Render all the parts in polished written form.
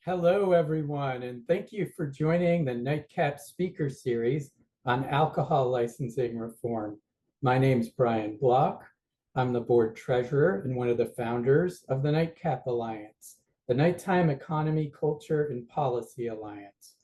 Hello, everyone, and thank you for joining the NITECAP speaker series on alcohol licensing reform. My name's Brian Block. I'm the board treasurer and one of the founders of the NITECAP Alliance, the Nighttime Economy, Culture, and Policy Alliance.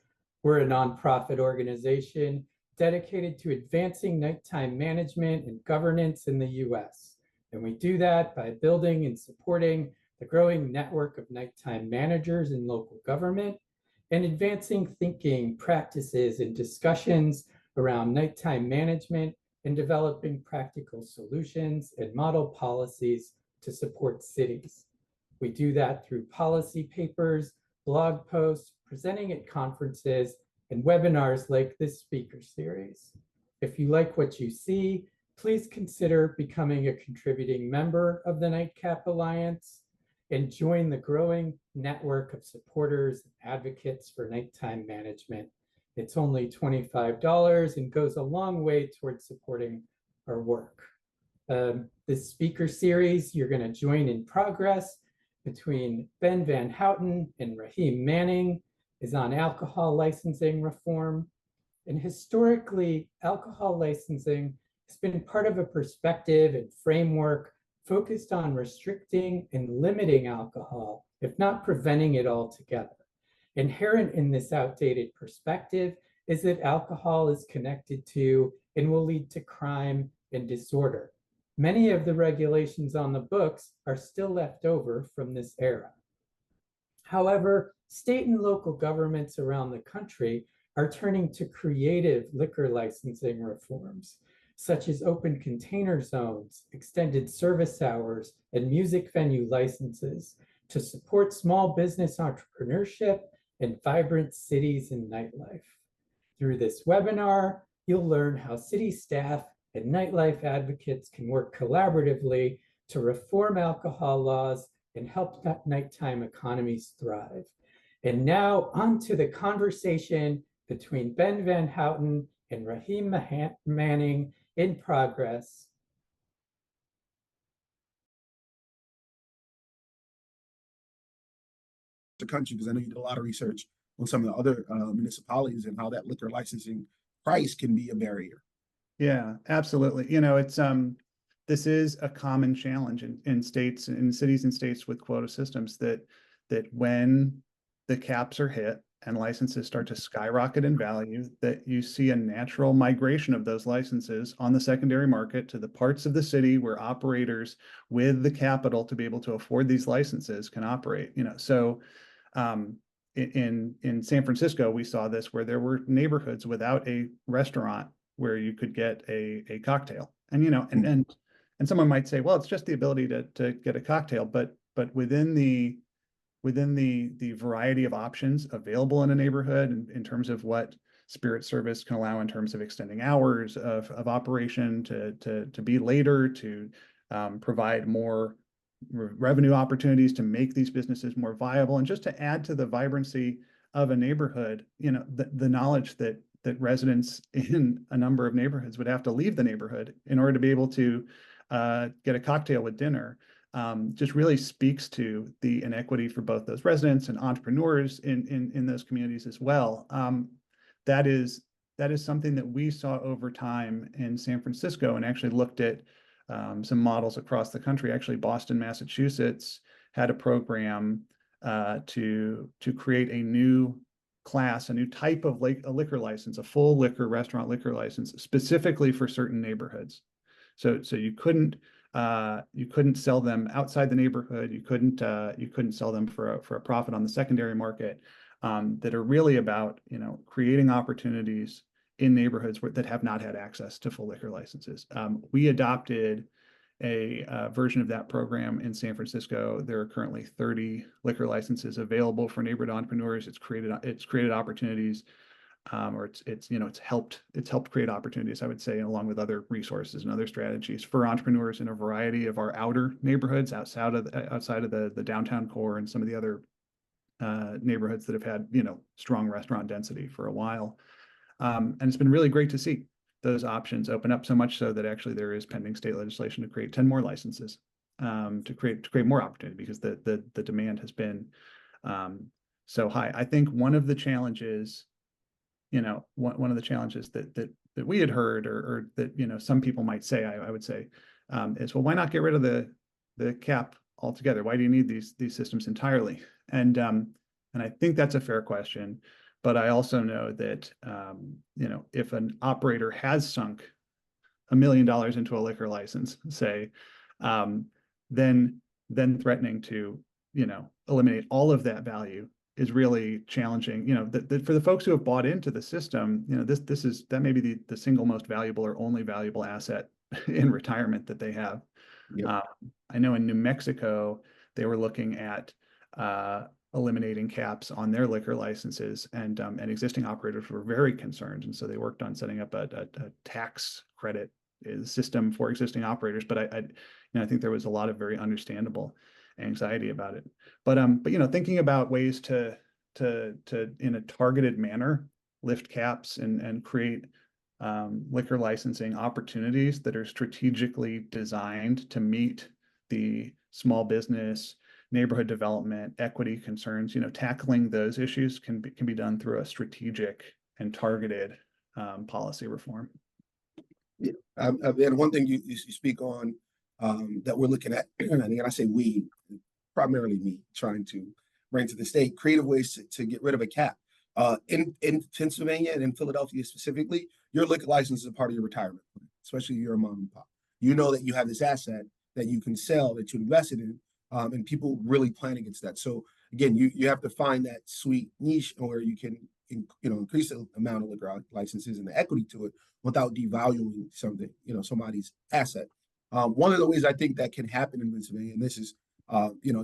We're a nonprofit organization dedicated to advancing nighttime management and governance in the US. And we do that by building and supporting the growing network of nighttime managers in local government, and advancing thinking, practices, and discussions around nighttime management and developing practical solutions and model policies to support cities. We do that through policy papers, blog posts, presenting at conferences, and webinars like this speaker series. If you like what you see, please consider becoming a contributing member of the NITECAP Alliance and join the growing network of supporters and advocates for nighttime management. It's only $25 and goes a long way towards supporting our work. This speaker series, you're going to join in progress between Ben Van Houten and Raheem Manning, is on alcohol licensing reform. And historically, alcohol licensing has been part of a perspective and framework focused on restricting and limiting alcohol, if not preventing it altogether. Inherent in this outdated perspective is that alcohol is connected to and will lead to crime and disorder. Many of the regulations on the books are still left over from this era. However, state and local governments around the country are turning to creative liquor licensing reforms, such as open container zones, extended service hours, and music venue licenses to support small business entrepreneurship and vibrant cities and nightlife. Through this webinar, you'll learn how city staff and nightlife advocates can work collaboratively to reform alcohol laws and help nighttime economies thrive. And now on to the conversation between Ben Van Houten and Raheem Manning in progress. The country, because I know you did a lot of research on some of the other municipalities and how that liquor licensing price can be a barrier. Yeah, absolutely. It's this is a common challenge in states, in cities and states with quota systems, that when the caps are hit and licenses start to skyrocket in value, that you see a natural migration of those licenses on the secondary market to the parts of the city where operators with the capital to be able to afford these licenses can operate. So in San Francisco, we saw this where there were neighborhoods without a restaurant where you could get a cocktail. And someone might say, well, it's just the ability to get a cocktail, but within the variety of options available in a neighborhood in terms of what spirit service can allow in terms of extending hours of operation, to be later, to provide more revenue opportunities, to make these businesses more viable, and just to add to the vibrancy of a neighborhood, the knowledge that residents in a number of neighborhoods would have to leave the neighborhood in order to be able to get a cocktail with dinner, just really speaks to the inequity for both those residents and entrepreneurs in those communities as well. That is something that we saw over time in San Francisco, and actually looked at some models across the country. Actually, Boston, Massachusetts had a program to create a new class, a new type of a liquor license, a full restaurant liquor license, specifically for certain neighborhoods. So you couldn't sell them outside the neighborhood. You couldn't sell them for a profit on the secondary market. That are really about creating opportunities in neighborhoods that have not had access to full liquor licenses. We adopted a version of that program in San Francisco. There are currently 30 liquor licenses available for neighborhood entrepreneurs. It's created opportunities, or it's helped create opportunities, I would say, along with other resources and other strategies for entrepreneurs in a variety of our outer neighborhoods outside of the downtown core and some of the other neighborhoods that have had strong restaurant density for a while. And it's been really great to see those options open up, so much so that actually there is pending state legislation to create 10 more licenses, to create more opportunity, because the demand has been so high. I think one of the challenges, one of the challenges that we had heard, or that, some people might say, I would say, is, well, why not get rid of the cap altogether? Why do you need these systems entirely? And I think that's a fair question. But I also know that, if an operator has sunk $1 million into a liquor license, say, then threatening to, eliminate all of that value is really challenging. For the folks who have bought into the system, that may be the single most valuable or only valuable asset in retirement that they have. Yep. I know in New Mexico, they were looking at eliminating caps on their liquor licenses, and existing operators were very concerned, and so they worked on setting up a tax credit system for existing operators. But I think there was a lot of very understandable anxiety about it. But thinking about ways to in a targeted manner lift caps and create liquor licensing opportunities that are strategically designed to meet the small business, neighborhood development, equity concerns, tackling those issues can be done through a strategic and targeted policy reform. Yeah. And one thing you speak on that we're looking at, and again, I say we, primarily me, trying to bring to the state creative ways to get rid of a cap. In Pennsylvania and in Philadelphia specifically, your liquor license is a part of your retirement plan, especially if you're a mom and pop. You know that you have this asset that you can sell, that you invested in, and people really plan against that. So again, you have to find that sweet niche where you can increase the amount of liquor licenses and the equity to it without devaluing something, somebody's asset. One of the ways I think that can happen in Pennsylvania, and this is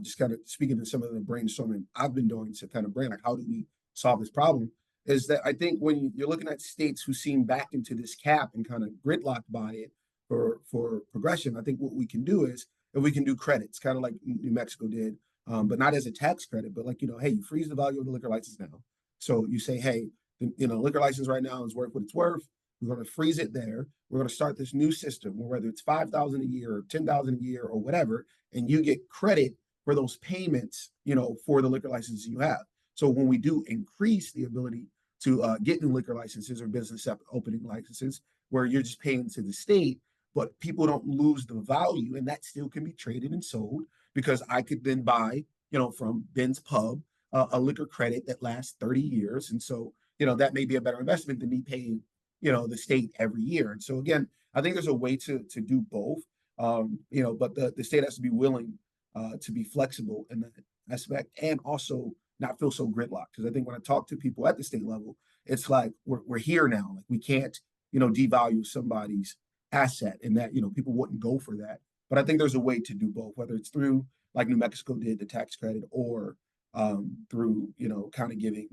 just kind of speaking to some of the brainstorming I've been doing to kind of brain, like, how do we solve this problem, is that I think when you're looking at states who seem back into this cap and kind of gridlocked by it for progression, I think what we can do is, if we can do credits, kind of like New Mexico did, but not as a tax credit, but like, hey, you freeze the value of the liquor license now. So you say, hey, liquor license right now is worth what it's worth. We're going to freeze it there. We're going to start this new system where whether it's $5,000 a year or $10,000 a year or whatever, and you get credit for those payments, for the liquor licenses you have. So when we do increase the ability to get new liquor licenses or business opening licenses, where you're just paying to the state, but people don't lose the value, and that still can be traded and sold, because I could then buy, from Ben's Pub, a liquor credit that lasts 30 years. And so, that may be a better investment than me paying, the state every year. And so again, I think there's a way to do both, but the state has to be willing to be flexible in that aspect, and also not feel so gridlocked. Because I think when I talk to people at the state level, it's like we're here now. Like, we can't, devalue somebody's asset, and that, people wouldn't go for that. But I think there's a way to do both, whether it's through, like New Mexico did, the tax credit, or through, kind of giving,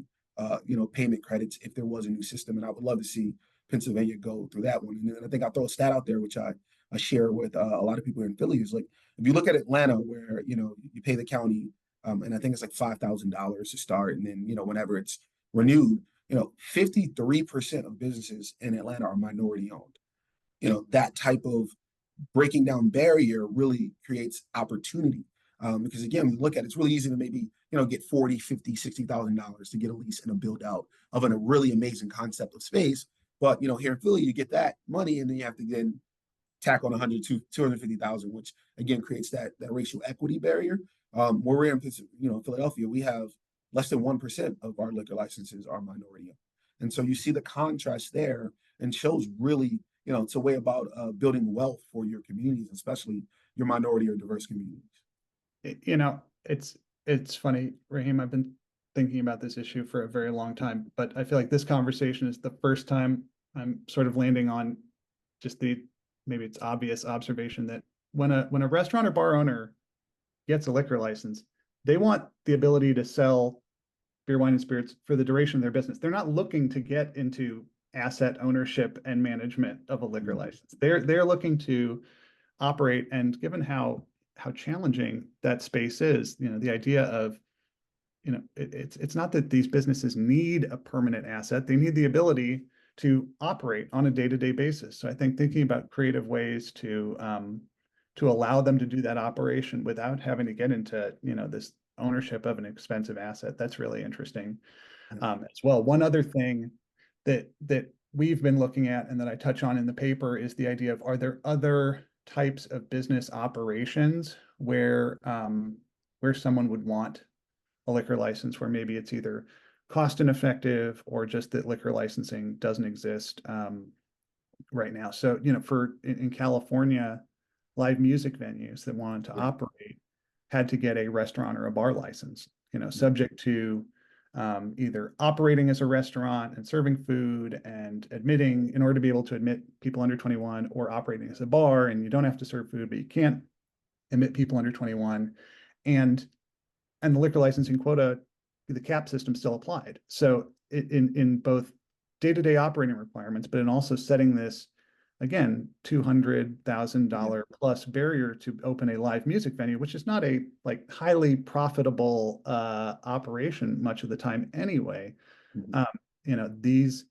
payment credits if there was a new system. And I would love to see Pennsylvania go through that one. And then I think I'll throw a stat out there, which I share with a lot of people in Philly, is like, if you look at Atlanta, where, you pay the county, and I think it's like $5,000 to start. And then, whenever it's renewed, 53% of businesses in Atlanta are minority owned. That type of breaking down barrier really creates opportunity. Because again, when you look at it, it's really easy to maybe, get $40,000, $50,000, $60,000 to get a lease and a build out of a really amazing concept of space. But, here in Philly, you get that money, and then you have to then tack on 100 to 250,000, which again creates that racial equity barrier. Where we're in, Philadelphia, we have less than 1% of our liquor licenses are minority owned. And so you see the contrast there, and shows really, it's a way about building wealth for your communities, especially your minority or diverse communities. It's funny, Raheem, I've been thinking about this issue for a very long time, but I feel like this conversation is the first time I'm sort of landing on just maybe it's obvious observation that when a restaurant or bar owner gets a liquor license, they want the ability to sell beer, wine, and spirits for the duration of their business. They're not looking to get into asset ownership and management of a liquor license. They're looking to operate, and given how challenging that space is, the idea of, it's not that these businesses need a permanent asset, they need the ability to operate on a day-to-day basis. So I think thinking about creative ways to allow them to do that operation without having to get into, this ownership of an expensive asset. That's really interesting as well. One other thing that we've been looking at and that I touch on in the paper is the idea of, are there other types of business operations where someone would want a liquor license, where maybe it's either cost ineffective or just that liquor licensing doesn't exist right now. So, in California, live music venues that wanted to operate had to get a restaurant or a bar license, subject to either operating as a restaurant and serving food and admitting, in order to be able to admit people under 21, or operating as a bar, and you don't have to serve food, but you can't admit people under 21. And the liquor licensing quota, the cap system still applied. So in both day-to-day operating requirements, but in also setting this, again, $200,000 plus barrier to open a live music venue, which is not a highly profitable operation much of the time anyway. These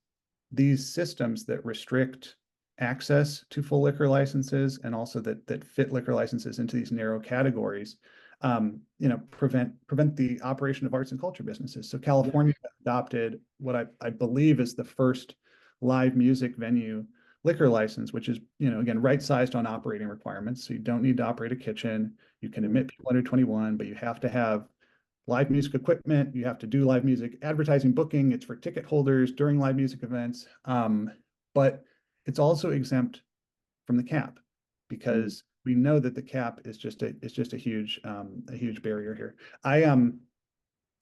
systems that restrict access to full liquor licenses, and also that fit liquor licenses into these narrow categories, prevent the operation of arts and culture businesses. So California adopted what I believe is the first live music venue liquor license, which is, again, right-sized on operating requirements. So you don't need to operate a kitchen. You can admit people under 21, but you have to have live music equipment. You have to do live music advertising, booking. It's for ticket holders during live music events. But it's also exempt from the cap, because we know that the cap is just a huge barrier here. I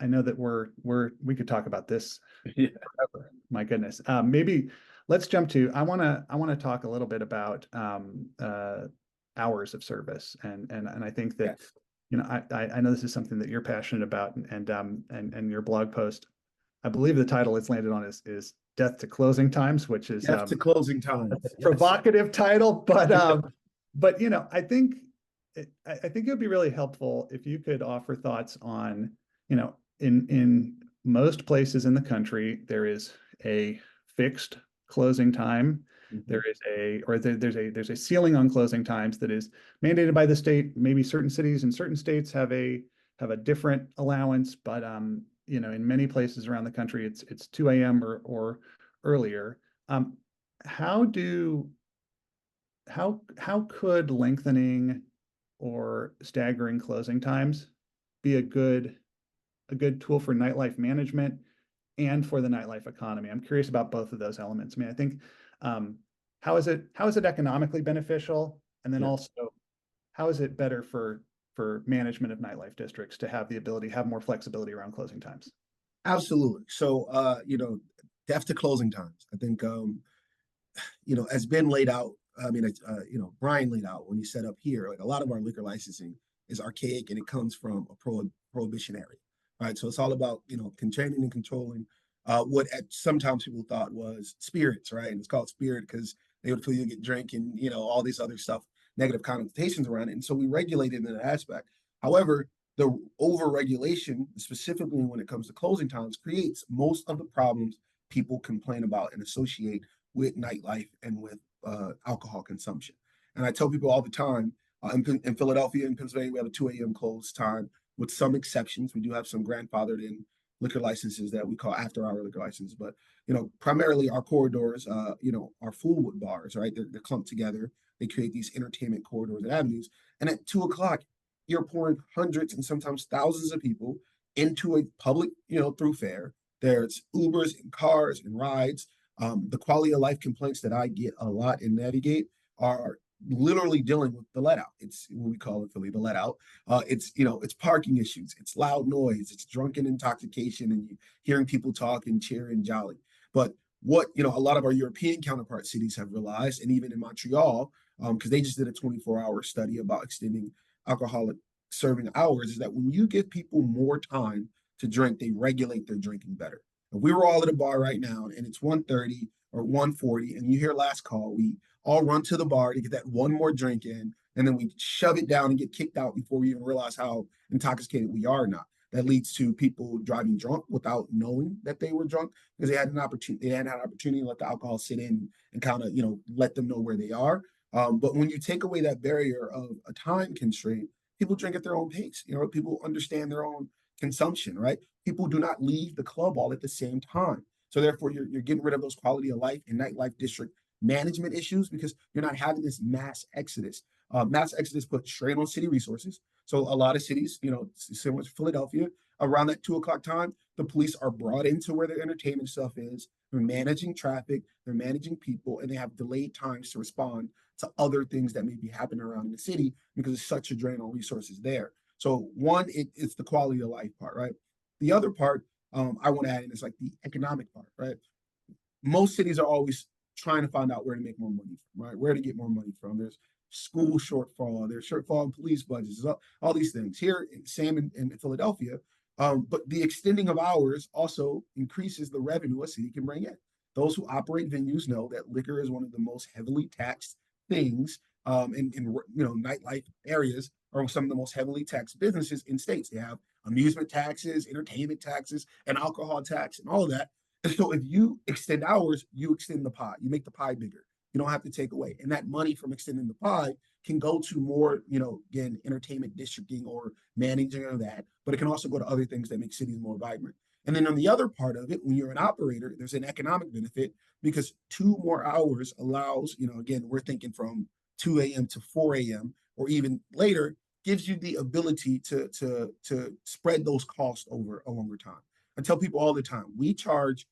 know that we could talk about this forever. My goodness. Maybe let's jump to, I want to talk a little bit about hours of service, and I think that I know this is something that you're passionate about, and your blog post, I believe the title it's landed on is Death to Closing Times, which is Death to Closing Times. Provocative title, but I think it would be really helpful if you could offer thoughts on, in most places in the country, there is a fixed closing time. There's a ceiling on closing times that is mandated by the state. Maybe certain cities and certain states have a different allowance, but in many places around the country, it's 2 a.m. or earlier. How could lengthening or staggering closing times be a good tool for nightlife management and for the nightlife economy? I'm curious about both of those elements. I mean, I think, how is it economically beneficial? And then also, how is it better for management of nightlife districts to have the ability, have more flexibility around closing times? Absolutely. So, death to closing times. I think, as been laid out, Brian laid out when he set up here, a lot of our liquor licensing is archaic, and it comes from a prohibition area, right? So it's all about, containing and controlling what sometimes people thought was spirits, right? And it's called spirit because they would feel you get drink and, all these other stuff, negative connotations around it. And so we regulated in that aspect. However, the over-regulation, specifically when it comes to closing times, creates most of the problems people complain about and associate with nightlife and with alcohol consumption. And I tell people all the time, in Philadelphia and Pennsylvania, we have a 2 a.m. close time with some exceptions. We do have some grandfathered in liquor licenses that we call after-hour liquor licenses, but primarily our corridors, are full with bars, right? They're clumped together. They create these entertainment corridors and avenues. And at 2 o'clock, you're pouring hundreds and sometimes thousands of people into a public, thoroughfare. There's Ubers and cars and rides. The quality of life complaints that I get a lot in Navigate are literally dealing with the let out. It's what we call in Philly, the let out. It's parking issues, it's loud noise, it's drunken intoxication, and you hearing people talk and cheer and jolly. But what, a lot of our European counterpart cities have realized, and even in Montreal, because they just did a 24-hour study about extending alcoholic serving hours, is that when you give people more time to drink, they regulate their drinking better. If we were all at a bar right now and it's 1:30 or 1:40 and you hear last call, we all run to the bar to get that one more drink in, and then we shove it down and get kicked out before we even realize how intoxicated we are or not. That leads to people driving drunk without knowing that they were drunk because they hadn't had an opportunity to let the alcohol sit in and kind of, let them know where they are. But when you take away that barrier of a time constraint, people drink at their own pace. People understand their own consumption, right? People do not leave the club all at the same time. So therefore, you're getting rid of those quality of life and nightlife district management issues because you're not having this mass exodus. Mass exodus puts strain on city resources. So a lot of cities, similar to Philadelphia, around that 2 o'clock time, the police are brought into where their entertainment stuff is. They're managing traffic, they're managing people, and they have delayed times to respond to other things that may be happening around the city because it's such a drain on resources there. So one, it's the quality of life part, right? The other part I want to add in is like the economic part, right? Most cities are always trying to find out where to make more money from, right? Where to get more money from. There's school shortfall, there's shortfall in police budgets, all these things. Here, same in Philadelphia, but the extending of hours also increases the revenue a city can bring in. Those who operate venues know that liquor is one of the most heavily taxed things in nightlife areas are some of the most heavily taxed businesses in states. They have amusement taxes, entertainment taxes, and alcohol tax, and all of that. And so if you extend hours, you extend the pie. You make the pie bigger. You don't have to take away. And that money from extending the pie can go to more, again, entertainment districting or managing of that, but it can also go to other things that make cities more vibrant. And then on the other part of it, when you're an operator, there's an economic benefit because 2 more hours allows, again, we're thinking from 2 a.m. to 4 a.m. or even later, gives you the ability to spread those costs over a longer time. I tell people all the time, we charge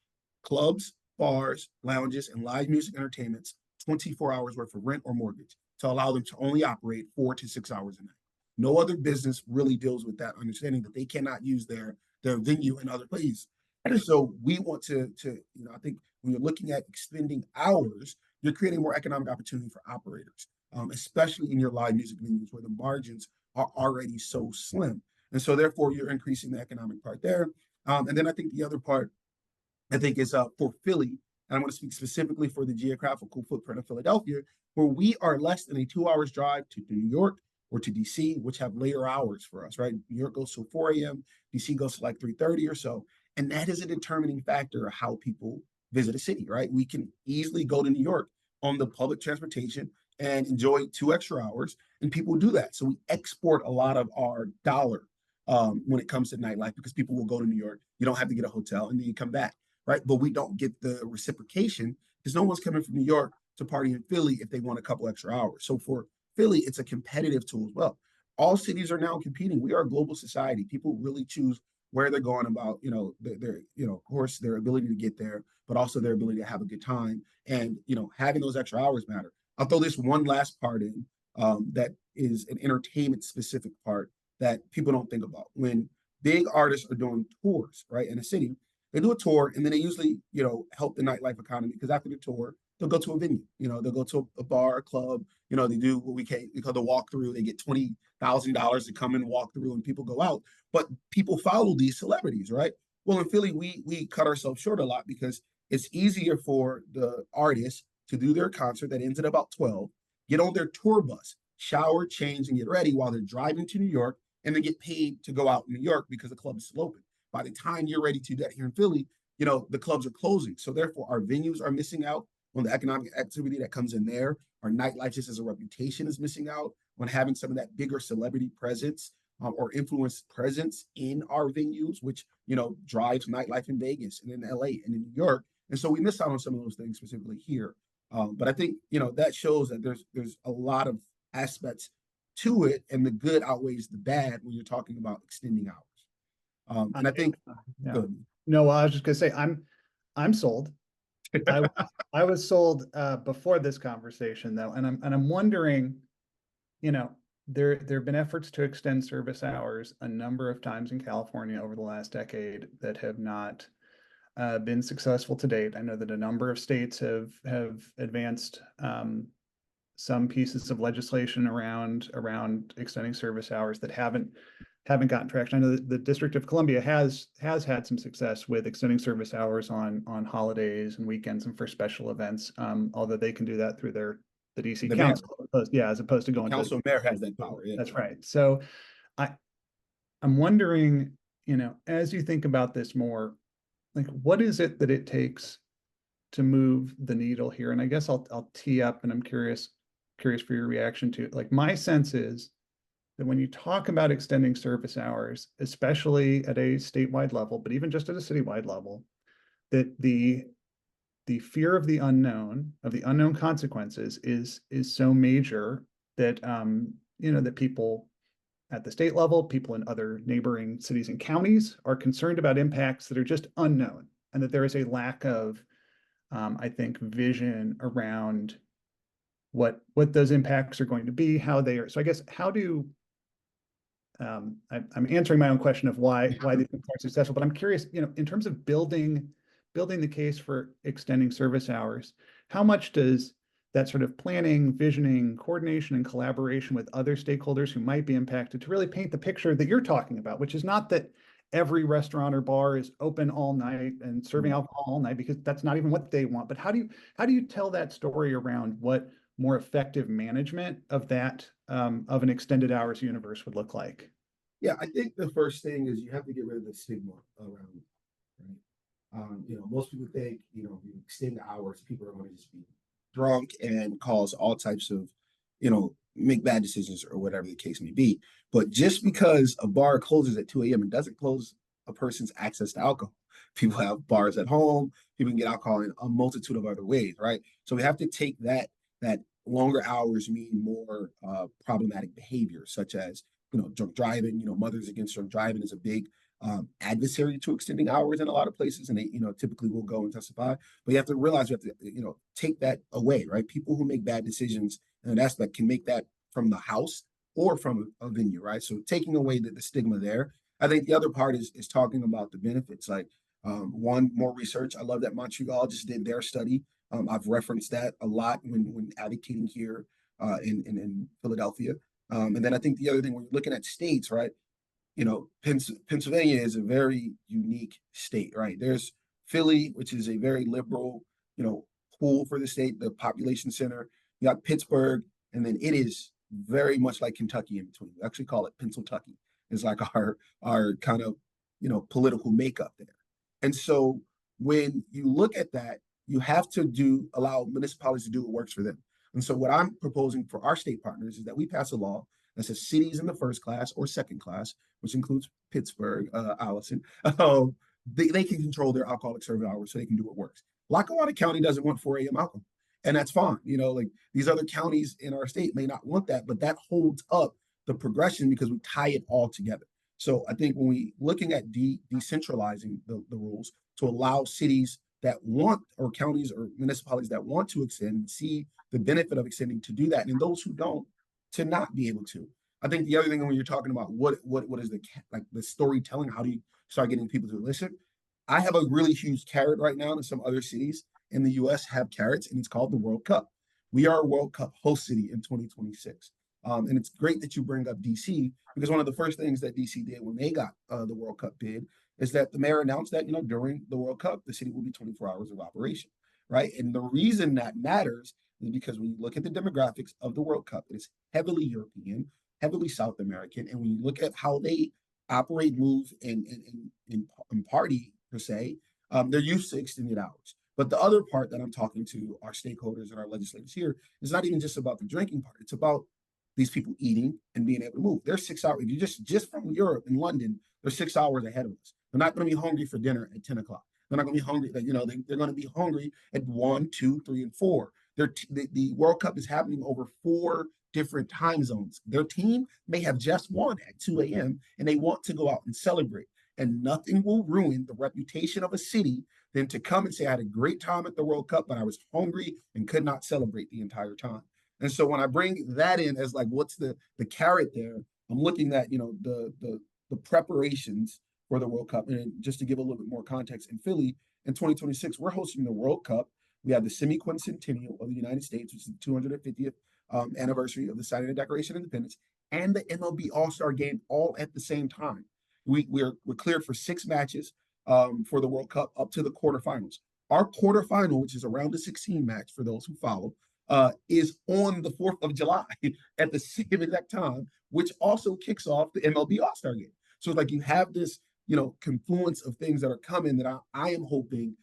clubs, bars, lounges, and live music entertainments 24 hours worth of rent or mortgage to allow them to only operate 4 to 6 hours a night. No other business really deals with that understanding that they cannot use their venue in other places. And so we want to I think when you're looking at extending hours, you're creating more economic opportunity for operators, especially in your live music venues where the margins are already so slim. And so therefore you're increasing the economic part there. And then I think the other part I think is for Philly, and I want to speak specifically for the geographical footprint of Philadelphia, where we are less than a 2 hours drive to New York or to DC, which have later hours for us, right? New York goes to 4 a.m., DC goes to like 3:30 or so. And that is a determining factor of how people visit a city, right? We can easily go to New York on the public transportation and enjoy 2 extra hours, and people do that. So we export a lot of our dollar when it comes to nightlife because people will go to New York. You don't have to get a hotel, and then you come back, right? But we don't get the reciprocation because no one's coming from New York to party in Philly if they want a couple extra hours. So for Philly, it's a competitive tool as well. All cities are now competing. We are a global society. People really choose where they're going about, of course, their ability to get there, but also their ability to have a good time. And, having those extra hours matter. I'll throw this one last part in that is an entertainment specific part that people don't think about. When big artists are doing tours, right, in a city, they do a tour and then they usually, help the nightlife economy because after the tour, they'll go to a venue, they'll go to a bar, a club, they do what we call the walkthrough. They get $20,000 to come and walk through and people go out. But people follow these celebrities, right? Well, in Philly, we cut ourselves short a lot because it's easier for the artists to do their concert that ends at about 12, get on their tour bus, shower, change, and get ready while they're driving to New York, and then get paid to go out in New York because the club is still open. By the time you're ready to do that here in Philly, the clubs are closing. So therefore, our venues are missing out on the economic activity that comes in there. Our nightlife, just as a reputation, is missing out on having some of that bigger celebrity presence or influence presence in our venues, which, drives nightlife in Vegas and in LA and in New York. And so we miss out on some of those things specifically here. But I think, that shows that there's a lot of aspects to it, and the good outweighs the bad when you're talking about extending hours. And I think, yeah. No, well, I was just gonna say, I'm sold. I was sold before this conversation though, and I'm wondering, there have been efforts to extend service hours a number of times in California over the last decade that have not been successful to date. I know that a number of states have advanced some pieces of legislation around extending service hours that haven't gotten traction. I know that the District of Columbia has had some success with extending service hours on holidays and weekends and for special events, although they can do that through the DC council, as opposed to going to council. Mayor has that power. Yeah. That's right. So I'm wondering, as you think about this more, like, what is it that it takes to move the needle here? And I guess I'll tee up, and I'm curious for your reaction to it. Like, my sense is that when you talk about extending service hours, especially at a statewide level, but even just at a citywide level, that the fear of the unknown consequences is so major that that people at the state level, people in other neighboring cities and counties are concerned about impacts that are just unknown, and that there is a lack of, I think, vision around what those impacts are going to be, how they are. So I guess how do I'm answering my own question of why these things aren't successful, but I'm curious, in terms of building the case for extending service hours, how much does that sort of planning, visioning, coordination, and collaboration with other stakeholders who might be impacted to really paint the picture that you're talking about, which is not that every restaurant or bar is open all night and serving alcohol all night, because that's not even what they want. But how do you tell that story around what more effective management of that of an extended hours universe would look like? Yeah, I think the first thing is you have to get rid of the stigma around it, right? Most people think, you extend the hours, people are going to just be drunk and cause all types of, make bad decisions or whatever the case may be. But just because a bar closes at 2 a.m., it doesn't close a person's access to alcohol. People have bars at home, people can get alcohol in a multitude of other ways, right? So we have to take that longer hours mean more problematic behavior, such as drunk driving. Mothers Against Drunk Driving is a big adversary to extending hours in a lot of places, and they typically will go and testify. But you have to realize you have to take that away, right? People who make bad decisions in that aspect can make that from the house or from a venue, right? So taking away the stigma there. I think the other part is talking about the benefits. Like one more research. I love that Montreal just did their study. I've referenced that a lot when advocating here in Philadelphia. And then I think the other thing, when you're looking at states, right? Pennsylvania is a very unique state, right? There's Philly, which is a very liberal, pool for the state, the population center. You got Pittsburgh, and then it is very much like Kentucky in between. We actually call it Pennsyltucky. It's like our kind of, political makeup there. And so when you look at that, you have to allow municipalities to do what works for them. And so what I'm proposing for our state partners is that we pass a law that says cities in the first class or second class, which includes Pittsburgh, Allison, they can control their alcoholic service hours so they can do what works. Lackawanna County doesn't want 4 a.m. alcohol, and that's fine. Like these other counties in our state may not want that, but that holds up the progression because we tie it all together. So I think when we looking at decentralizing the rules to allow cities that want, or counties or municipalities that want to extend, see the benefit of extending, to do that, and those who don't, to not be able to. I think the other thing, when you're talking about what is the storytelling, how do you start getting people to listen? I have a really huge carrot right now, and some other cities in the US have carrots, and it's called the World Cup. We are a World Cup host city in 2026. And it's great that you bring up DC, because one of the first things that DC did when they got the World Cup bid is that the mayor announced that, during the World Cup, the city will be 24 hours of operation, right? And the reason that matters is because when you look at the demographics of the World Cup, it is heavily European, heavily South American. And when you look at how they operate, move, and party, per se, they're used to extended hours. But the other part that I'm talking to our stakeholders and our legislators here is not even just about the drinking part. It's about these people eating and being able to move. They're 6 hours. If you just from Europe and London, they're 6 hours ahead of us. They're not going to be hungry for dinner at 10 o'clock. They're not going to be hungry. They're going to be hungry at 1, 2, 3, and 4. The World Cup is happening over 4 different time zones. Their team may have just won at 2 a.m. and they want to go out and celebrate. And nothing will ruin the reputation of a city than to come and say, I had a great time at the World Cup, but I was hungry and could not celebrate the entire time. And so when I bring that in as like, what's the carrot there? I'm looking at, the preparations for the World Cup. And just to give a little bit more context, in Philly in 2026, we're hosting the World Cup. We have the semi-quincentennial of the United States, which is the 250th anniversary of the signing of the Declaration of Independence, and the MLB All-Star Game all at the same time. We're cleared for 6 matches for the World Cup up to the quarterfinals. Our quarterfinal, which is around the 16 match for those who follow, is on the 4th of July at the same exact time, which also kicks off the MLB All-Star Game. So like you have this, confluence of things that are coming that I am hoping,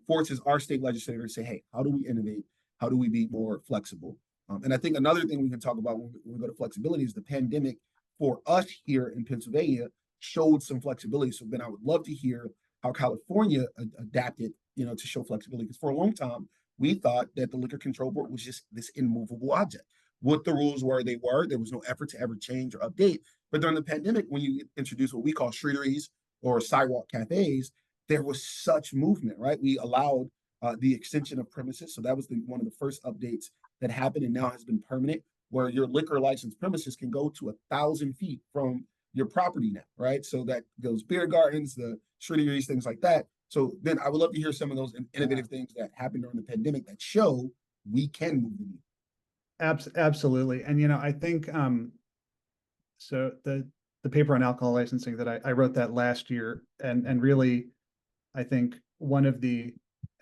forces our state legislators to say, hey, how do we innovate? How do we be more flexible? And I think another thing we can talk about when we go to flexibility is the pandemic for us here in Pennsylvania showed some flexibility. So Ben, I would love to hear how California adapted, to show flexibility. Because for a long time, we thought that the Liquor Control Board was just this immovable object. What the rules were, they were. There was no effort to ever change or update. But during the pandemic, when you introduced what we call streeteries or sidewalk cafes, there was such movement, right? We allowed the extension of premises. So that was one of the first updates that happened and now has been permanent, where your liquor license premises can go to 1,000 feet from your property now, right? So that goes beer gardens, the streeteries, things like that. So then I would love to hear some of those innovative things that happened during the pandemic that show we can move the needle. Absolutely. And, I think, so the paper on alcohol licensing that I wrote that last year, and really, I think one of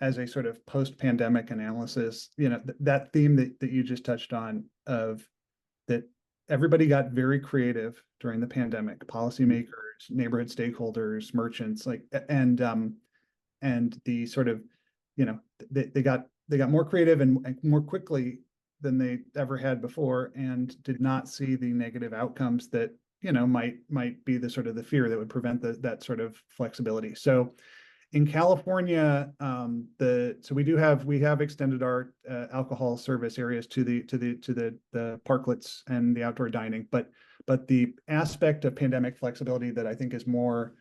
as a sort of post-pandemic analysis, that theme that you just touched on, of that everybody got very creative during the pandemic, policymakers, neighborhood stakeholders, merchants, and the sort of, they got more creative and more quickly than they ever had before, and did not see the negative outcomes that, might be the sort of the fear that would prevent that sort of flexibility. So in California, so we have extended our alcohol service areas to the parklets and the outdoor dining, but the aspect of pandemic flexibility that I think is more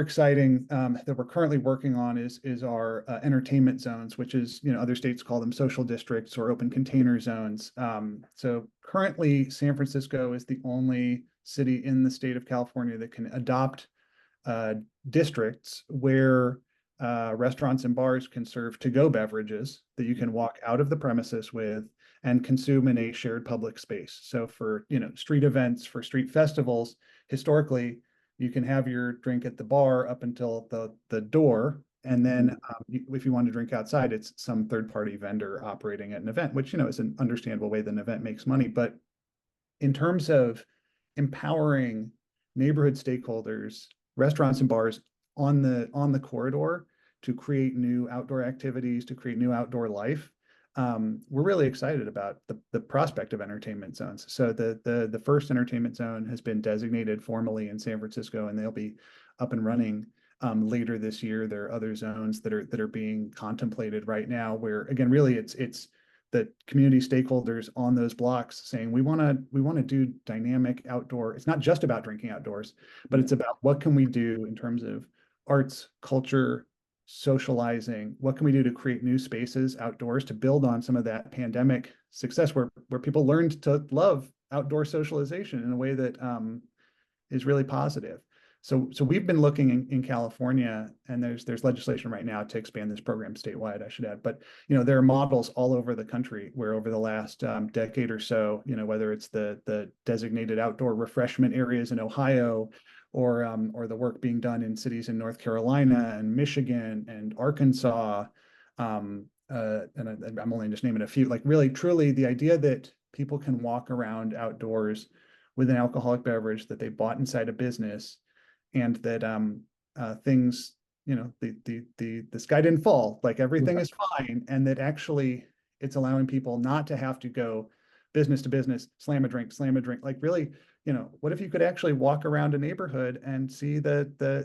exciting, that we're currently working on is our entertainment zones, which is, other states call them social districts or open container zones. So currently San Francisco is the only city in the state of California that can adopt districts where restaurants and bars can serve to-go beverages that you can walk out of the premises with and consume in a shared public space. So for, street events, for street festivals, historically, you can have your drink at the bar up until the door. And then if you want to drink outside, it's some third-party vendor operating at an event, which, is an understandable way that an event makes money. But in terms of empowering neighborhood stakeholders, restaurants and bars on the corridor to create new outdoor activities, to create new outdoor life, we're really excited about the prospect of entertainment zones. So the first entertainment zone has been designated formally in San Francisco, and they'll be up and running later this year. There are other zones that are being contemplated right now, where again, really it's the community stakeholders on those blocks saying we want to do dynamic outdoor. It's not just about drinking outdoors, but it's about what can we do in terms of arts, culture, socializing. What can we do to create new spaces outdoors to build on some of that pandemic success, where people learned to love outdoor socialization in a way that is really positive. So we've been looking in California, and there's legislation right now to expand this program statewide, I should add. But there are models all over the country where over the last decade or so, whether it's the designated outdoor refreshment areas in Ohio, or the work being done in cities in North Carolina and Michigan and Arkansas, and I'm only just naming a few. Like really, truly, the idea that people can walk around outdoors with an alcoholic beverage that they bought inside a business, and that things, the sky didn't fall, like everything is fine, and that actually it's allowing people not to have to go business to business, slam a drink, like really, what if you could actually walk around a neighborhood and see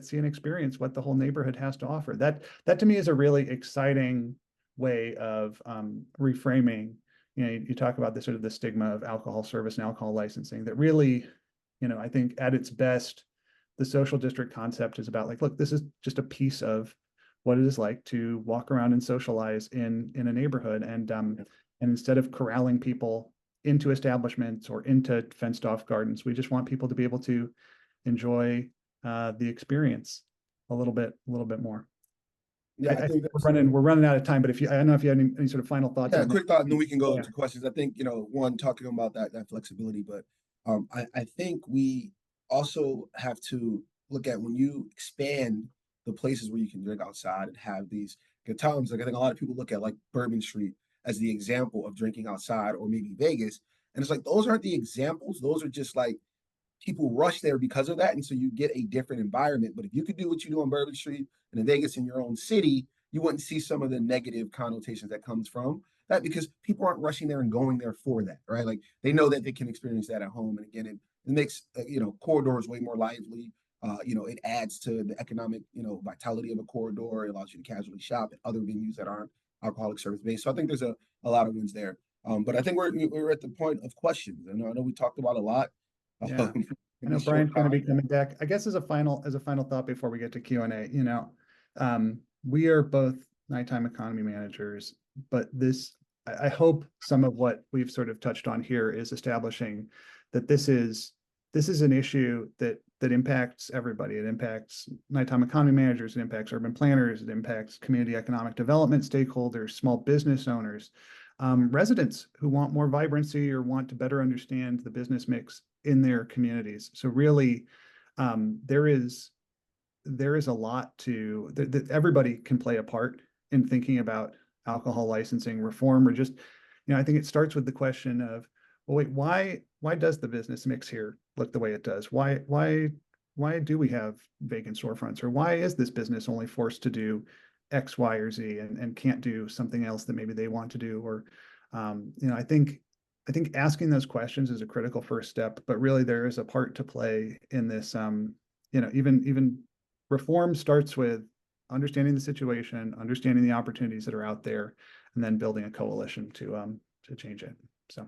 see and experience what the whole neighborhood has to offer? That to me is a really exciting way of reframing. You talk about the sort of the stigma of alcohol service and alcohol licensing, that really, I think at its best, the social district concept is about like, look, this is just a piece of what it is like to walk around and socialize in a neighborhood. And instead of corralling people into establishments or into fenced off gardens, we just want people to be able to enjoy the experience a little bit more. Yeah, I think we're running out of time, but I don't know if you have any sort of final thoughts. Yeah, quick thought, and then we can go into questions. I think, one, talking about that flexibility, but I think we also have to look at when you expand the places where you can drink outside and have these good times. Like I think a lot of people look at like Bourbon Street as the example of drinking outside, or maybe Vegas. And it's like, those aren't the examples. Those are just like people rush there because of that. And so you get a different environment. But if you could do what you do on Bourbon Street and in Vegas in your own city, you wouldn't see some of the negative connotations that comes from that, because people aren't rushing there and going there for that, right? Like they know that they can experience that at home. And again, It makes, corridors way more lively. It adds to the economic, vitality of a corridor. It allows you to casually shop at other venues that aren't alcoholic service based. So I think there's a lot of wins there. But I think we're at the point of questions. And I know we talked about a lot. Yeah. In I know this short Brian's going to be time. coming back. I guess as a final thought before we get to Q&A, we are both nighttime economy managers, but I hope some of what we've sort of touched on here is establishing that this is an issue that impacts everybody. It impacts nighttime economy managers, it impacts urban planners, it impacts community economic development stakeholders, small business owners, residents who want more vibrancy or want to better understand the business mix in their communities. So really, there is a lot that everybody can play a part in thinking about alcohol licensing reform, or just, I think it starts with the question of, well, wait, why does the business mix here look the way it does? Why do we have vacant storefronts, or why is this business only forced to do X, Y, or Z and can't do something else that maybe they want to do? Or, I think asking those questions is a critical first step, but really there is a part to play in this. Even reform starts with understanding the situation, understanding the opportunities that are out there, and then building a coalition to change it. So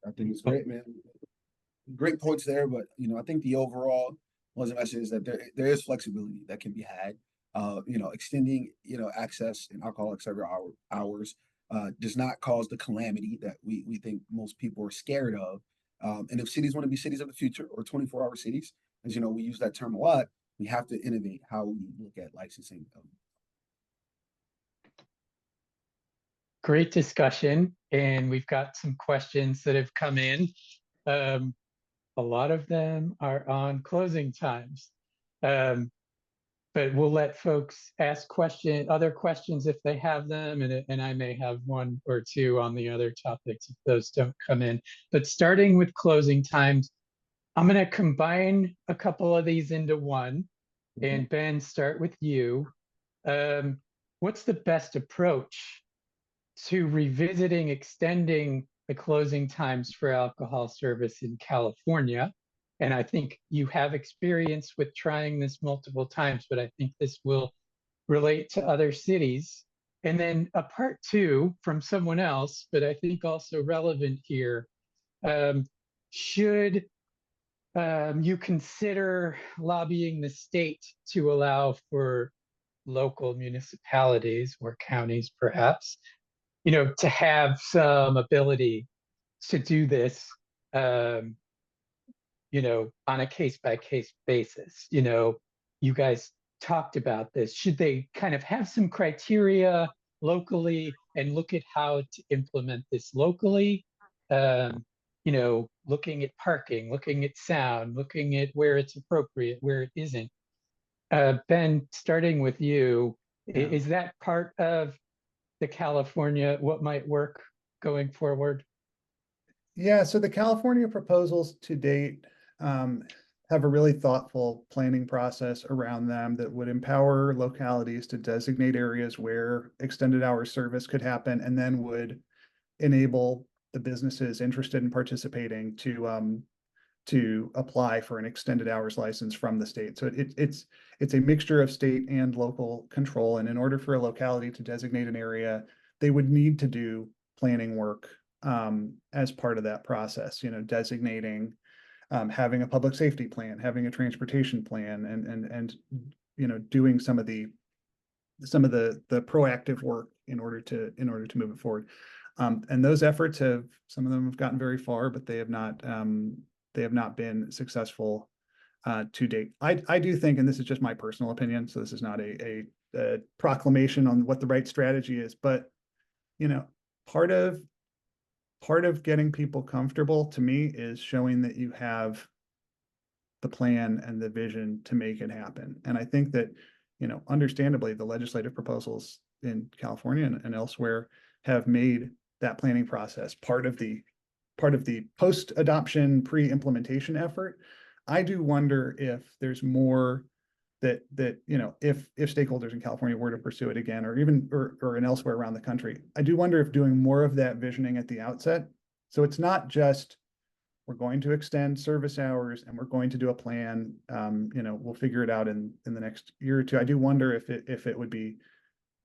I think it's great, man. Great points there, but I think the overall message is that there is flexibility that can be had. Extending access in alcoholic service hours does not cause the calamity that we think most people are scared of. And if cities want to be cities of the future, or 24-hour cities, as we use that term a lot, we have to innovate how we look at licensing. Great discussion, and we've got some questions that have come in. A lot of them are on closing times, but we'll let folks ask other questions if they have them, and I may have one or two on the other topics if those don't come in. But starting with closing times, I'm going to combine a couple of these into one. And Ben, start with you. What's the best approach to revisiting, extending the closing times for alcohol service in California? And I think you have experience with trying this multiple times, but I think this will relate to other cities. And then a part two from someone else, but I think also relevant here. Should you consider lobbying the state to allow for local municipalities or counties, perhaps, to have some ability to do this, on a case-by-case basis? You guys talked about this. Should they kind of have some criteria locally and look at how to implement this locally? Looking at parking, looking at sound, looking at where it's appropriate, where it isn't. Ben, starting with you, is that part of the California, what might work going forward? Yeah, so the California proposals to date have a really thoughtful planning process around them that would empower localities to designate areas where extended hours service could happen, and then would enable the businesses interested in participating to apply for an extended hours license from the state. So it's a mixture of state and local control. And in order for a locality to designate an area, they would need to do planning work as part of that process, designating, having a public safety plan, having a transportation plan, and doing some of the proactive work in order to move it forward. And those efforts some of them have gotten very far, but they have not been successful to date. I do think, and this is just my personal opinion, so this is not a proclamation on what the right strategy is, but part of getting people comfortable, to me, is showing that you have the plan and the vision to make it happen. And I think that, understandably, the legislative proposals in California and elsewhere have made that planning process part of the post-adoption, pre-implementation effort. I do wonder if there's more that if stakeholders in California were to pursue it again, or even or in elsewhere around the country, I do wonder if doing more of that visioning at the outset. So it's not just we're going to extend service hours and we're going to do a plan. We'll figure it out in the next year or two. I do wonder if it would be,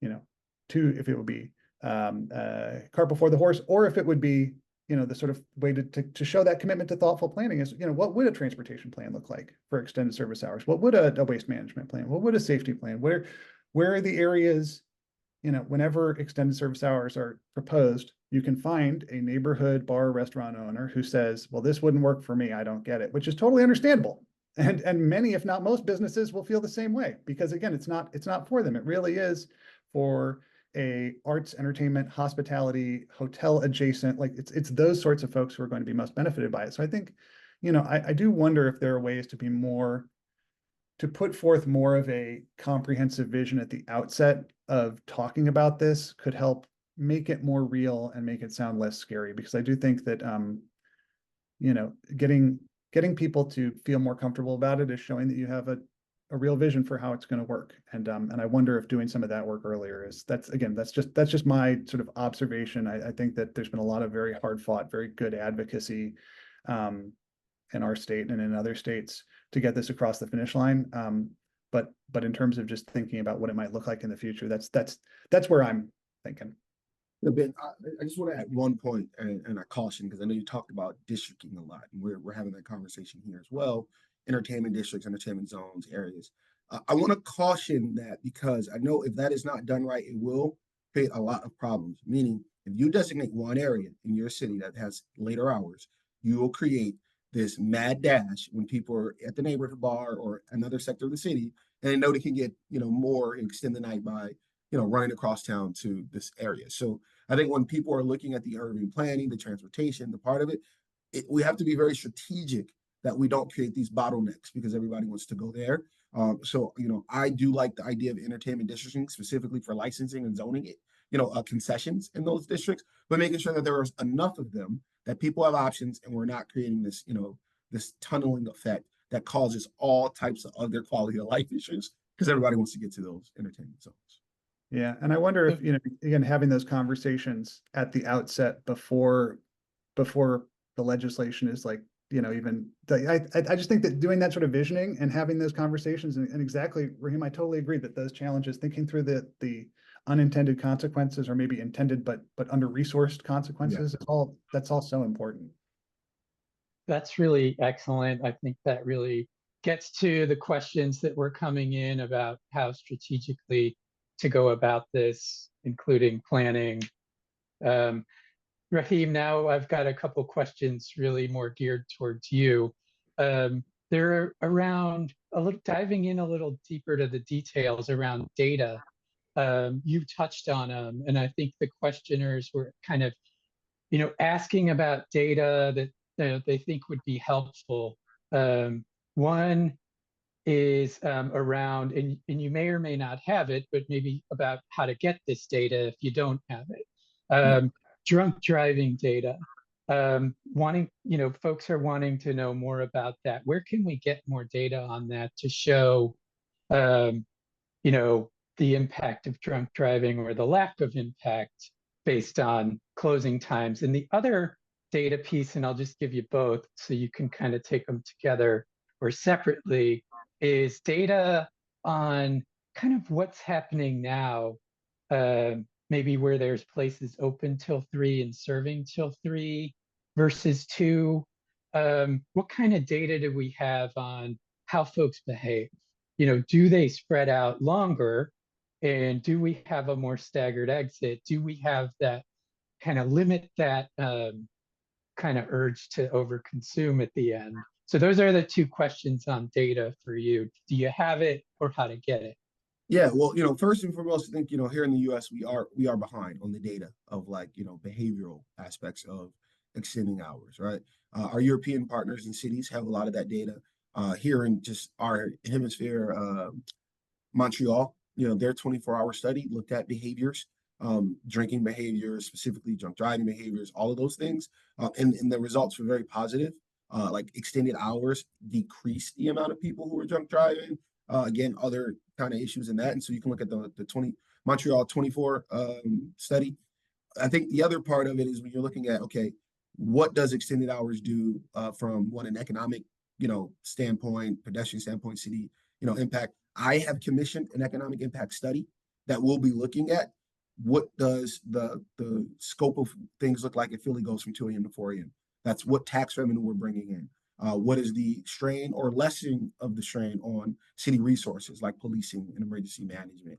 if it would be cart before the horse, or if it would be, the sort of way to show that commitment to thoughtful planning is, what would a transportation plan look like for extended service hours? What would a waste management plan? What would a safety plan? Where are the areas, whenever extended service hours are proposed, you can find a neighborhood bar or restaurant owner who says, well, this wouldn't work for me. I don't get it, which is totally understandable. And many, if not most businesses will feel the same way, because again, it's not for them. It really is for a arts, entertainment, hospitality, hotel adjacent, like it's those sorts of folks who are going to be most benefited by it. So I think, I do wonder if there are ways to put forth more of a comprehensive vision at the outset of talking about this could help make it more real and make it sound less scary. Because I do think that, getting people to feel more comfortable about it is showing that you have a real vision for how it's going to work. And I wonder if doing some of that work earlier that's just my sort of observation. I think that there's been a lot of very hard fought, very good advocacy in our state and in other states to get this across the finish line. But in terms of just thinking about what it might look like in the future, that's where I'm thinking. Ben, I just want to add one point and a caution, because I know you talked about districting a lot, and we're having that conversation here as well. Entertainment districts, entertainment zones, areas. I want to caution that, because I know if that is not done right, it will create a lot of problems. Meaning, if you designate one area in your city that has later hours, you will create this mad dash when people are at the neighborhood bar or another sector of the city, and they know they can get more and extend the night by running across town to this area. So I think when people are looking at the urban planning, the transportation, the part of it, we have to be very strategic that we don't create these bottlenecks because everybody wants to go there. So I do like the idea of entertainment districting, specifically for licensing and zoning it, concessions in those districts, but making sure that there is enough of them that people have options, and we're not creating this, this tunneling effect that causes all types of other quality of life issues because everybody wants to get to those entertainment zones. Yeah, and I wonder if, again, having those conversations at the outset before the legislation is like, I just think that doing that sort of visioning and having those conversations and exactly, Raheem, I totally agree that those challenges, thinking through the unintended consequences, or maybe intended but under-resourced consequences, that's all so important. That's really excellent. I think that really gets to the questions that were coming in about how strategically to go about this, including planning. Raheem, now I've got a couple questions really more geared towards you. They're around diving in a little deeper to the details around data. You've touched on them, and I think the questioners were kind of, asking about data that they think would be helpful. One is around, and you may or may not have it, but maybe about how to get this data if you don't have it. Drunk driving data. Folks are wanting to know more about that. Where can we get more data on that to show, the impact of drunk driving or the lack of impact based on closing times? And the other data piece, and I'll just give you both so you can kind of take them together or separately, is data on kind of what's happening now, maybe where there's places open till 3 and serving till 3 versus 2. What kind of data do we have on how folks behave? Do they spread out longer? And do we have a more staggered exit? Do we have that kind of limit that kind of urge to overconsume at the end? So those are the two questions on data for you. Do you have it, or how to get it? Yeah, well, first and foremost, I think, here in the US, we are behind on the data of behavioral aspects of extending hours, right? Our European partners and cities have a lot of that data. Here in just our hemisphere, Montreal, their 24-hour study looked at behaviors, drinking behaviors, specifically drunk driving behaviors, all of those things. And the results were very positive. Like extended hours decreased the amount of people who were drunk driving. Again, other kind of issues in that. And so you can look at the Montreal 24 study. I think the other part of it is when you're looking at, okay, what does extended hours do from an economic, standpoint, pedestrian standpoint, city, impact. I have commissioned an economic impact study that will be looking at what does the scope of things look like if Philly goes from 2 a.m. to 4 a.m. That's what tax revenue we're bringing in. What is the strain or lessening of the strain on city resources like policing and emergency management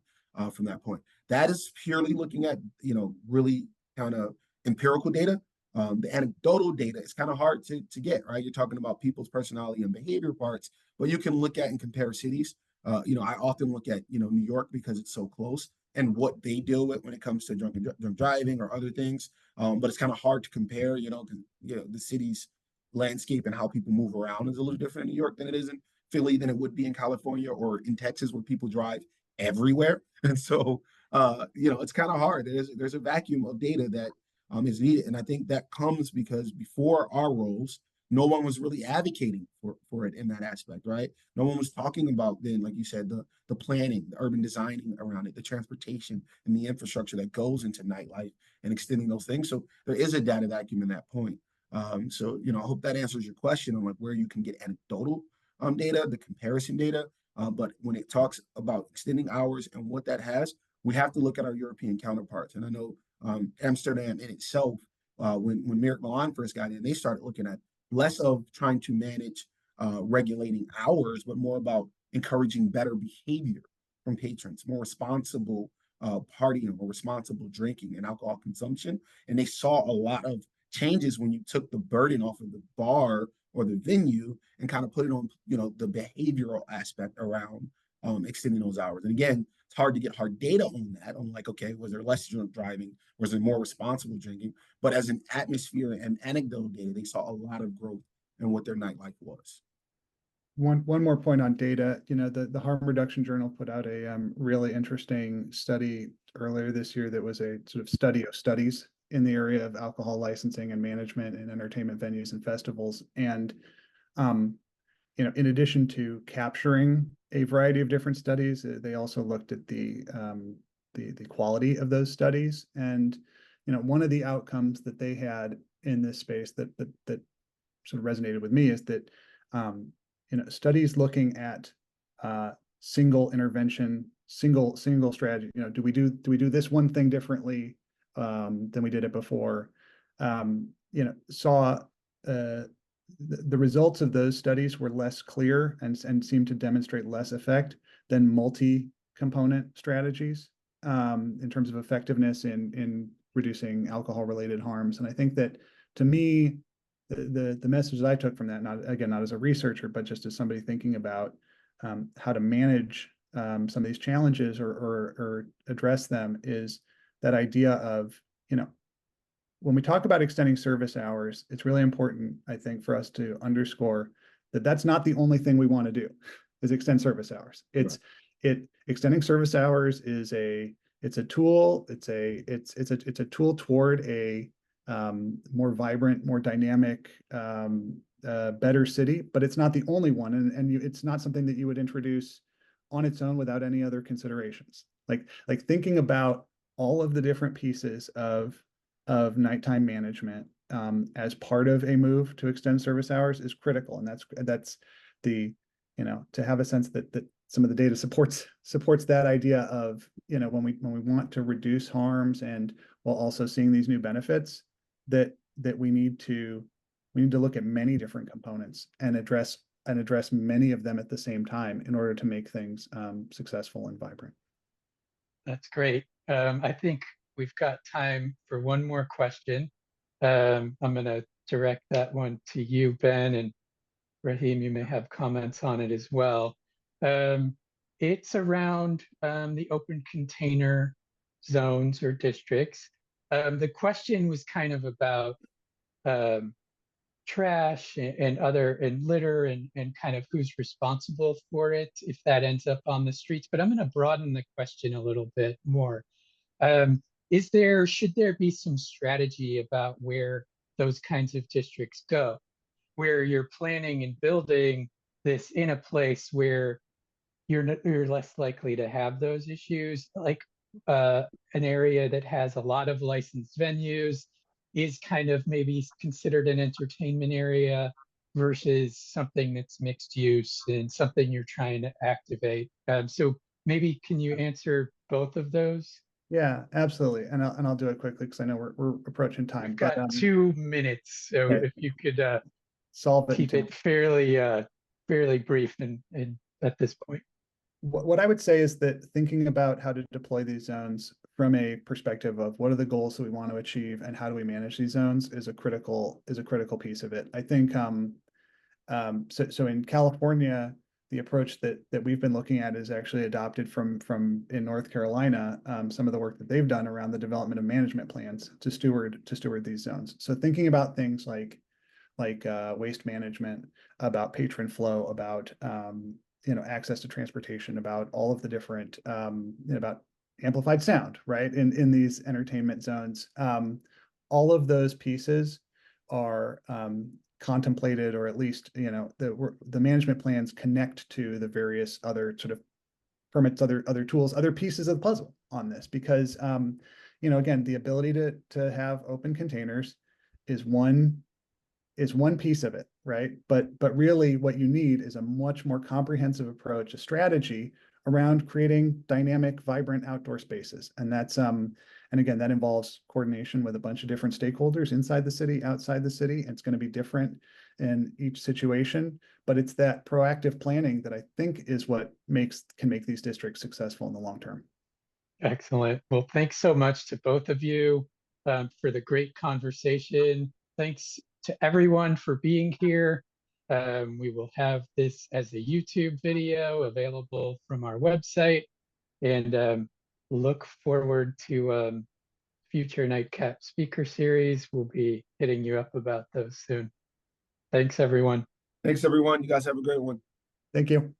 from that point? That is purely looking at, really kind of empirical data. The anecdotal data is kind of hard to get, right? You're talking about people's personality and behavior parts, but you can look at and compare cities. I often look at, New York because it's so close and what they deal with when it comes to drunk driving or other things. But it's kind of hard to compare, the city's landscape and how people move around is a little different in New York than it is in Philly, than it would be in California or in Texas, where people drive everywhere. And so, it's kind of hard. There's a vacuum of data that is needed. And I think that comes because before our roles, no one was really advocating for it in that aspect, right? No one was talking about then, like you said, the planning, the urban designing around it, the transportation and the infrastructure that goes into nightlife and extending those things. So there is a data vacuum in that point. So, I hope that answers your question on like where you can get anecdotal data, the comparison data. But when it talks about extending hours and what that has, we have to look at our European counterparts. And I know Amsterdam in itself, when Merrick Milan first got in, they started looking at less of trying to manage regulating hours, but more about encouraging better behavior from patrons, more responsible partying or responsible drinking and alcohol consumption. And they saw a lot of changes when you took the burden off of the bar or the venue and kind of put it on, the behavioral aspect around extending those hours. And again, it's hard to get hard data on that. On like, okay, was there less drunk driving? Was there more responsible drinking? But as an atmosphere and anecdotal data, they saw a lot of growth in what their nightlife was. One more point on data. The Harm Reduction Journal put out a really interesting study earlier this year that was a sort of study of studies in the area of alcohol licensing and management and entertainment venues and festivals. And in addition to capturing a variety of different studies, they also looked at the quality of those studies. And one of the outcomes that they had in this space that sort of resonated with me is that studies looking at single intervention, single strategy. Do we do this one thing differently than we did it before? Saw the results of those studies were less clear and seemed to demonstrate less effect than multi-component strategies in terms of effectiveness in reducing alcohol-related harms. And I think that, to me, the message that I took from that, not as a researcher, but just as somebody thinking about how to manage some of these challenges or address them, is that idea of, when we talk about extending service hours, it's really important, I think, for us to underscore that that's not the only thing we want to do, is extend service hours. Extending service hours is a tool. It's a tool toward a more vibrant, more dynamic, better city, but it's not the only one. And it's not something that you would introduce on its own without any other considerations. Like thinking about all of the different pieces of nighttime management as part of a move to extend service hours is critical. And that's the, to have a sense that some of the data supports that idea of, when we want to reduce harms and while also seeing these new benefits, that we need to look at many different components and address many of them at the same time in order to make things successful and vibrant. That's great. I think we've got time for one more question. I'm going to direct that one to you, Ben, and Raheem, you may have comments on it as well. It's around the open container zones or districts. The question was kind of about trash and litter and kind of who's responsible for it if that ends up on the streets. But I'm going to broaden the question a little bit more. Should there be some strategy about where those kinds of districts go, where you're planning and building this in a place where you're less likely to have those issues, like an area that has a lot of licensed venues, is kind of maybe considered an entertainment area versus something that's mixed use and something you're trying to activate. So maybe can you answer both of those? Yeah, absolutely. And I'll do it quickly because I know we're approaching time. We've got But 2 minutes, so okay, if you could solve it in keep 2 it fairly brief and at this point. What I would say is that thinking about how to deploy these zones from a perspective of what are the goals that we want to achieve and how do we manage these zones is a critical piece of it. I think so in California, the approach that we've been looking at is actually adopted from in North Carolina, some of the work that they've done around the development of management plans to steward these zones. So thinking about things like waste management, about patron flow, about access to transportation, about all of the different about amplified sound, right? In these entertainment zones, all of those pieces are contemplated, or at least the management plans connect to the various other sort of permits, other tools, other pieces of the puzzle on this, because again, the ability to have open containers is one piece of it, right? But really what you need is a much more comprehensive approach, a strategy around creating dynamic, vibrant outdoor spaces. And that's and again, that involves coordination with a bunch of different stakeholders inside the city, outside the city. It's going to be different in each situation, but it's that proactive planning that I think is what can make these districts successful in the long term. Excellent. Well, thanks so much to both of you for the great conversation. Thanks to everyone for being here. We will have this as a YouTube video available from our website, and look forward to future NITECAP speaker series. We'll be hitting you up about those soon. Thanks, everyone. Thanks, everyone. You guys have a great one. Thank you.